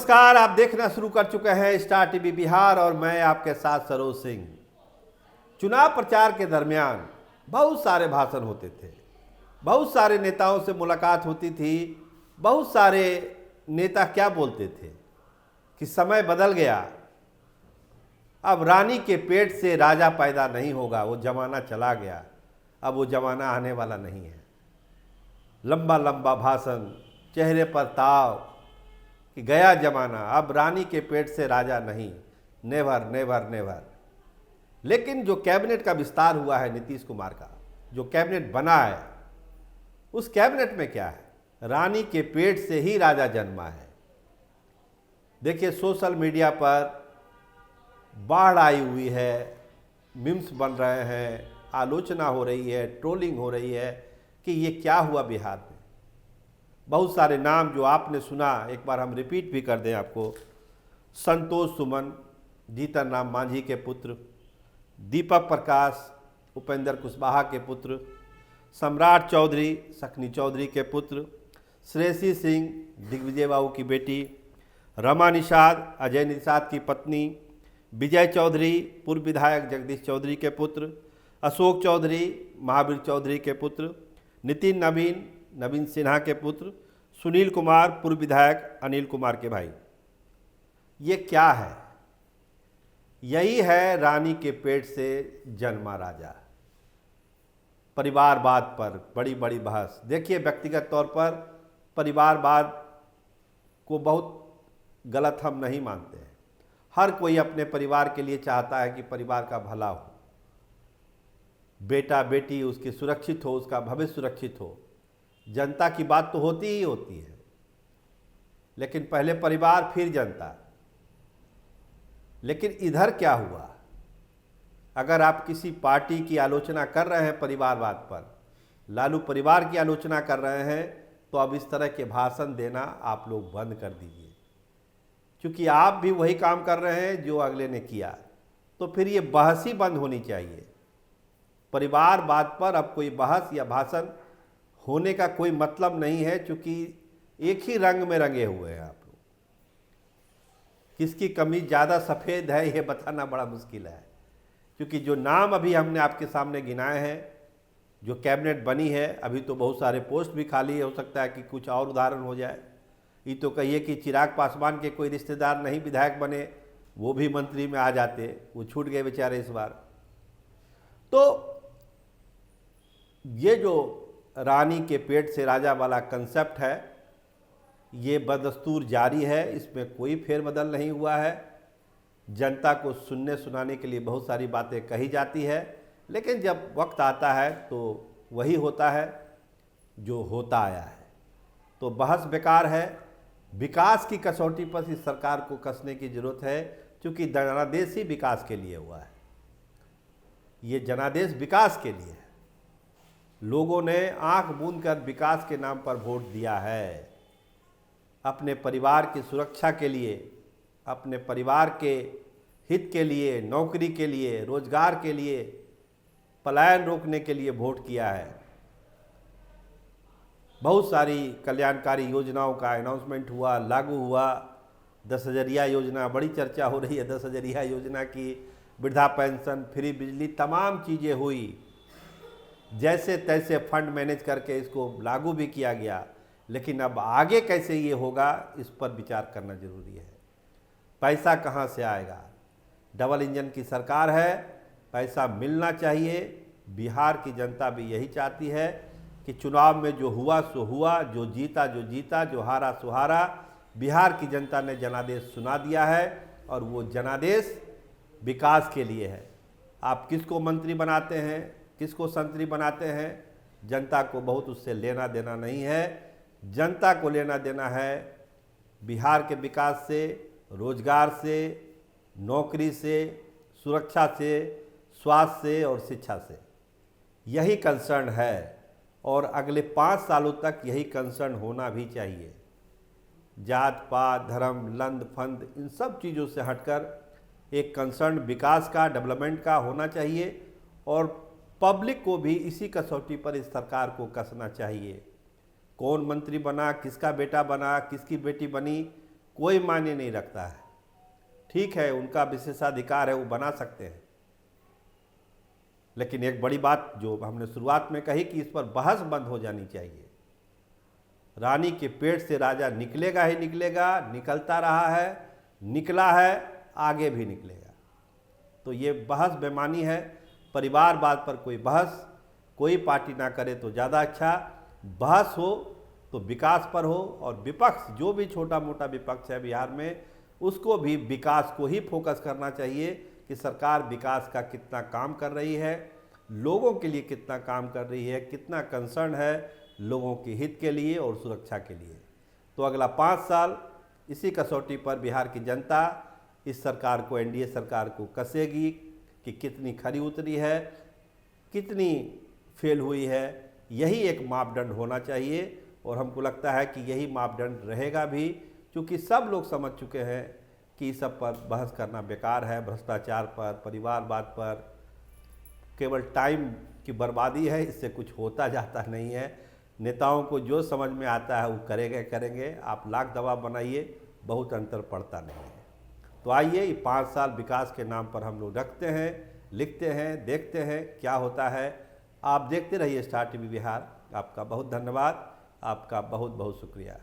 नमस्कार, आप देखना शुरू कर चुके हैं स्टार टीवी बिहार और मैं आपके साथ सरोज सिंह। चुनाव प्रचार के दरमियान बहुत सारे भाषण होते थे, बहुत सारे नेताओं से मुलाकात होती थी। बहुत सारे नेता क्या बोलते थे कि समय बदल गया, अब रानी के पेट से राजा पैदा नहीं होगा, वो जमाना चला गया, अब वो जमाना आने वाला नहीं है। लंबा लंबा भाषण, चेहरे पर ताव कि गया जमाना, अब रानी के पेट से राजा नहीं, नेवर नेवर नेवर। लेकिन जो कैबिनेट का विस्तार हुआ है नीतीश कुमार का, जो कैबिनेट बना है, उस कैबिनेट में क्या है? रानी के पेट से ही राजा जन्मा है। देखिए, सोशल मीडिया पर बाढ़ आई हुई है, मीम्स बन रहे हैं, आलोचना हो रही है, ट्रोलिंग हो रही है कि ये क्या हुआ बिहार में। बहुत सारे नाम जो आपने सुना, एक बार हम रिपीट भी कर दें आपको। संतोष सुमन, जीतन राम मांझी के पुत्र, दीपक प्रकाश, उपेंद्र कुशवाहा के पुत्र, सम्राट चौधरी, सकनी चौधरी के पुत्र, श्रेयसी सिंह, दिग्विजय बाबू की बेटी, रमा निषाद, अजय निषाद की पत्नी, विजय चौधरी, पूर्व विधायक जगदीश चौधरी के पुत्र, अशोक चौधरी, महावीर चौधरी के पुत्र, नितिन नवीन, नवीन सिन्हा के पुत्र, सुनील कुमार, पूर्व विधायक अनिल कुमार के भाई। ये क्या है? यही है रानी के पेट से जन्मा राजा। परिवारवाद पर बड़ी बड़ी बहस। देखिए, व्यक्तिगत तौर पर परिवारवाद को बहुत गलत हम नहीं मानते हैं। हर कोई अपने परिवार के लिए चाहता है कि परिवार का भला हो, बेटा बेटी उसकी सुरक्षित हो, उसका भविष्य सुरक्षित हो। जनता की बात तो होती ही होती है, लेकिन पहले परिवार फिर जनता। लेकिन इधर क्या हुआ? अगर आप किसी पार्टी की आलोचना कर रहे हैं परिवारवाद पर, लालू परिवार की आलोचना कर रहे हैं, तो अब इस तरह के भाषण देना आप लोग बंद कर दीजिए, क्योंकि आप भी वही काम कर रहे हैं जो अगले ने किया। तो फिर ये बहस ही बंद होनी चाहिए। परिवारवाद पर अब कोई बहस या भाषण होने का कोई मतलब नहीं है, क्योंकि एक ही रंग में रंगे हुए हैं आप लोग। किसकी कमीज ज़्यादा सफ़ेद है ये बताना बड़ा मुश्किल है, क्योंकि जो नाम अभी हमने आपके सामने गिनाए हैं, जो कैबिनेट बनी है, अभी तो बहुत सारे पोस्ट भी खाली है। हो सकता है कि कुछ और उदाहरण हो जाए। ये तो कहिए कि चिराग पासवान के कोई रिश्तेदार नहीं विधायक बने, वो भी मंत्री में आ जाते, वो छूट गए बेचारे इस बार। तो ये जो रानी के पेट से राजा वाला कंसेप्ट है, ये बदस्तूर जारी है, इसमें कोई फेरबदल नहीं हुआ है। जनता को सुनने सुनाने के लिए बहुत सारी बातें कही जाती है, लेकिन जब वक्त आता है तो वही होता है जो होता आया है। तो बहस बेकार है। विकास की कसौटी पर इस सरकार को कसने की जरूरत है, क्योंकि जनादेश ही विकास के लिए हुआ है। ये जनादेश विकास के लिए है। लोगों ने आंख मूंद कर विकास के नाम पर वोट दिया है। अपने परिवार की सुरक्षा के लिए, अपने परिवार के हित के लिए, नौकरी के लिए, रोजगार के लिए, पलायन रोकने के लिए वोट किया है। बहुत सारी कल्याणकारी योजनाओं का अनाउंसमेंट हुआ, लागू हुआ। 10,000 योजना, बड़ी चर्चा हो रही है 10,000 योजना की। वृद्धा पेंशन, फ्री बिजली, तमाम चीज़ें हुई। जैसे तैसे फंड मैनेज करके इसको लागू भी किया गया, लेकिन अब आगे कैसे ये होगा, इस पर विचार करना जरूरी है। पैसा कहाँ से आएगा? डबल इंजन की सरकार है, पैसा मिलना चाहिए। बिहार की जनता भी यही चाहती है कि चुनाव में जो हुआ सो हुआ, जो जीता, जो हारा सो हारा। बिहार की जनता ने जनादेश सुना दिया है, और वो जनादेश विकास के लिए है। आप किसको मंत्री बनाते हैं, किसको संतरी बनाते हैं, जनता को बहुत उससे लेना देना नहीं है। जनता को लेना देना है बिहार के विकास से, रोजगार से, नौकरी से, सुरक्षा से, स्वास्थ्य से और शिक्षा से। यही कंसर्न है, और अगले 5 सालों तक यही कंसर्न होना भी चाहिए। जात पात, धर्म, लंद फंद, इन सब चीज़ों से हटकर एक कंसर्न विकास का, डेवलपमेंट का होना चाहिए। और पब्लिक को भी इसी कसौटी पर इस सरकार को कसना चाहिए। कौन मंत्री बना, किसका बेटा बना, किसकी बेटी बनी, कोई मायने नहीं रखता है। ठीक है, उनका विशेषाधिकार है, वो बना सकते हैं, लेकिन एक बड़ी बात जो हमने शुरुआत में कही कि इस पर बहस बंद हो जानी चाहिए। रानी के पेट से राजा निकलेगा ही निकलेगा, निकलता रहा है, निकला है, आगे भी निकलेगा। तो ये बहस बेमानी है। परिवारवाद पर कोई बहस कोई पार्टी ना करे तो ज़्यादा अच्छा। बहस हो तो विकास पर हो, और विपक्ष जो भी छोटा मोटा विपक्ष है बिहार में, उसको भी विकास को ही फोकस करना चाहिए कि सरकार विकास का कितना काम कर रही है, लोगों के लिए कितना काम कर रही है, कितना कंसर्न है लोगों के हित के लिए और सुरक्षा के लिए। तो अगला 5 साल इसी कसौटी पर बिहार की जनता इस सरकार को, एनडीए सरकार को कसेगी कि कितनी खरी उतरी है, कितनी फेल हुई है। यही एक मापदंड होना चाहिए, और हमको लगता है कि यही मापदंड रहेगा भी, क्योंकि सब लोग समझ चुके हैं कि इस सब पर बहस करना बेकार है। भ्रष्टाचार पर, परिवारवाद पर केवल टाइम की बर्बादी है, इससे कुछ होता जाता नहीं है। नेताओं को जो समझ में आता है वो करेंगे। आप लाख दबाव बनाइए, बहुत अंतर पड़ता नहीं है। तो आइए, ये 5 साल विकास के नाम पर हम लोग रखते हैं, लिखते हैं, देखते हैं क्या होता है। आप देखते रहिए स्टार टीवी बिहार। आपका बहुत धन्यवाद, आपका बहुत बहुत शुक्रिया।